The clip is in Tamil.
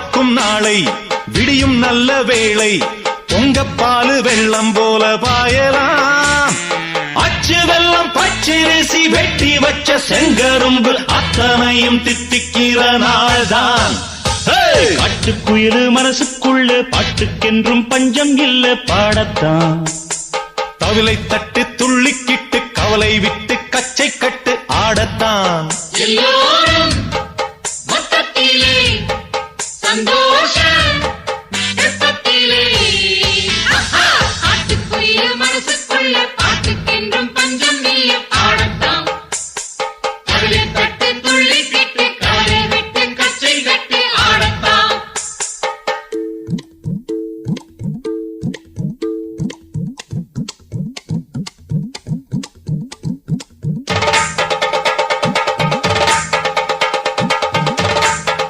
பொறக்கும் நாளை விடியும் நல்ல வேளை பொங்கப்பாலு வெள்ளம் போல பாயலாம். அச்சு வெள்ளம் பச்சரிசி வெட்டி வச்ச செங்கரும்பு அத்தனையும் தித்திக்கிற நாள்தான். காட்டுக்குயிலு மனசுக்குள்ள பாட்டுக்கென்றும் பஞ்சம் இல்ல பாடத்தான். தவிலை தட்டு துள்ளிக்கிட்டு கவலை விட்டு கச்சை கட்டு ஆடத்தான். எல்லோரும் மொத்தத்திலே சந்தோஷ